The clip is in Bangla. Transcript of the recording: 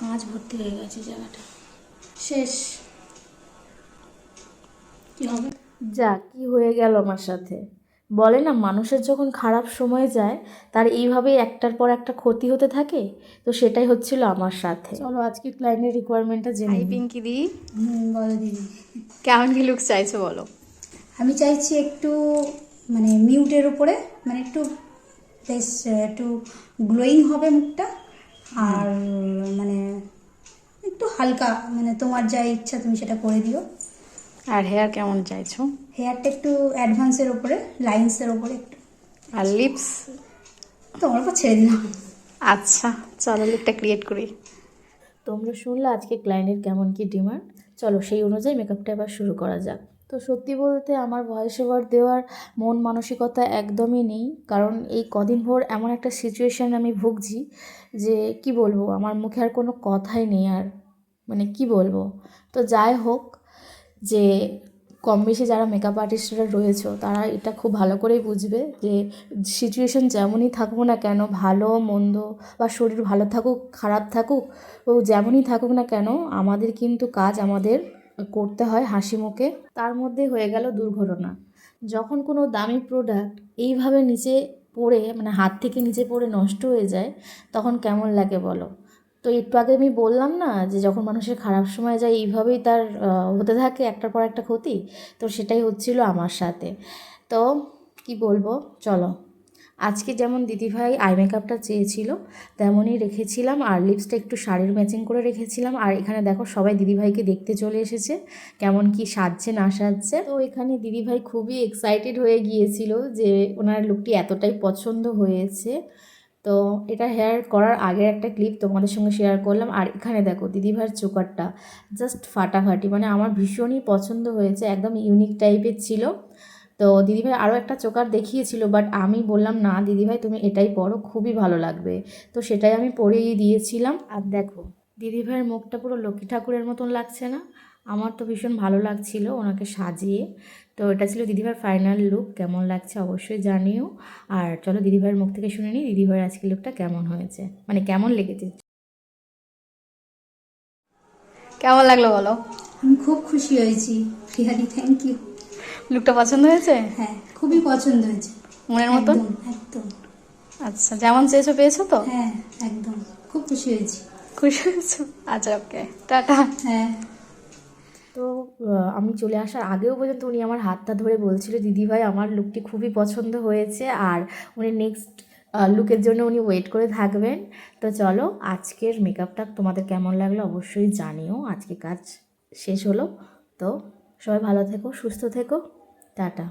কাঁচ ভর্তি হয়ে গেছে জায়গাটা। শেষ। কি হবে? যা কি হয়ে গেল আমার সাথে। বলে না, মানুষের যখন খারাপ সময় যায় তার এইভাবেই একটার পর একটা ক্ষতি হতে থাকে। তো সেটাই হচ্ছিল আমার সাথে। চলো আজকে ক্লায়েন্টের রিকোয়ারমেন্টটা জেনে হাই নিই। পিঙ্কি দি, বলো দিদি। কেমন কি লুক চাইছো বলো? আমি চাইছি একটু মানে মিউটের উপরে, মানে একটু বেশ একটু গ্লোয়িং হবে মুখটা, আর মানে একটু হালকা, মানে তোমার যা ইচ্ছা তুমি সেটা করে দিও। আর হেয়ার কেমন চাইছো? হেয়ারটা একটু অ্যাডভান্সের ওপরে, লাইন্সের ওপরে একটু। আর লিপস? তোমার উপর ছেড়ে দিলাম। আচ্ছা, চলো লুকটা ক্রিয়েট করি। তোমরা শুনলে আজকে ক্লায়েন্টের কেমন কি ডিমান্ড। চলো সেই অনুযায়ী মেকআপটা এবার শুরু করা যাক। তো সত্যি বলতে আমার ভয়েস ওভার দেওয়ার মন মানসিকতা একদমই নেই, কারণ এই কদিন ভোর এমন একটা সিচুয়েশান আমি ভুগছি যে কি বলবো, আমার মুখে আর কোনো কথাই নেই। আর মানে কি বলবো। তো যাই হোক, যে কম বেশি যারা মেকআপ আর্টিস্টরা রয়েছে তারা এটা খুব ভালো করেই বুঝবে যে সিচুয়েশান যেমনই থাকুক না কেন, ভালো মন্দ বা শরীর ভালো থাকুক খারাপ থাকুক, ও যেমনই থাকুক না কেন, আমাদের কিন্তু কাজ আমাদের করতে হয় হাসি মুখে। তার মধ্যে হয়ে গেল দুর্ঘটনা। যখন কোনো দামি প্রোডাক্ট এইভাবে নিচে পড়ে, মানে হাত থেকে নিচে পড়ে নষ্ট হয়ে যায়, তখন কেমন লাগে বলো। তো একটু আগে আমি বললাম না যে যখন মানুষের খারাপ সময় যায় এইভাবেই তার হতে থাকে একটার পর একটা ক্ষতি। তো সেটাই হচ্ছিল আমার সাথে। তো কি বলবো, চলো আজকে যেমন দিদিভাই আই মেকআপটা চেয়েছিল তেমনই রেখেছিলাম, আর লিপসটা একটু শাড়ির ম্যাচিং করে রেখেছিলাম। আর এখানে দেখো সবাই দিদিভাইকে দেখতে চলে এসেছে কেমন কি সাজছে না সাজছে। তো এখানে দিদিভাই খুবই এক্সাইটেড হয়ে গিয়েছিল যে ওনার লুকটি এতটাই পছন্দ হয়েছে। তো এটা হেয়ার করার আগের একটা ক্লিপ তোমাদের সঙ্গে শেয়ার করলাম। আর এখানে দেখো দিদিভাইয়ের চোকারটা জাস্ট ফাটাফাটি, মানে আমার ভীষণই পছন্দ হয়েছে, একদম ইউনিক টাইপের ছিল। তো দিদিভাই আরও একটা চোকার দেখিয়েছিল, বাট আমি বললাম না দিদিভাই তুমি এটাই পরো, খুবই ভালো লাগবে। তো সেটাই আমি পরেই দিয়েছিলাম। আর দেখো দিদিভাইয়ের মুখটা পুরো লক্ষ্মী ঠাকুরের মতন লাগছে না? আমার তো ভীষণ ভালো লাগছিল ওনাকে সাজিয়ে। তো এটা ছিল দিদিভাইয়ের ফাইনাল লুক, কেমন লাগছে অবশ্যই জানিও। আর চলো দিদিভাইয়ের মুখ থেকে শুনে নিই দিদিভাইয়ের আজকের লুকটা কেমন হয়েছে, মানে কেমন লেগেছে। কেমন লাগলো বলো? আমি খুব খুশি হয়েছি প্রিয়াদি, থ্যাংক ইউ। লুকটা পছন্দ হয়েছে? হ্যাঁ, খুবই পছন্দ হয়েছে। মনের মতন? একদম একদম। আচ্ছা, যেমন চেয়েছো পেয়েছো তো? হ্যাঁ একদম, খুব খুশি হয়েছি। খুশি হয়েছো? আচ্ছা, ওকে, টাটা। হ্যাঁ। তো আমি চলে আসার আগেও পর্যন্ত উনি আমার হাতটা ধরে বলছিল দিদিভাই আমার লুকটি খুবই পছন্দ হয়েছে, আর উনি নেক্সট লুকের জন্য উনি ওয়েট করে থাকবেন। তো চলো আজকের মেকআপটা তোমাদের কেমন লাগলো অবশ্যই জানিও। আজকে কাজ শেষ হলো। তো সবাই ভালো থেকো, সুস্থ থেকো, টাটা।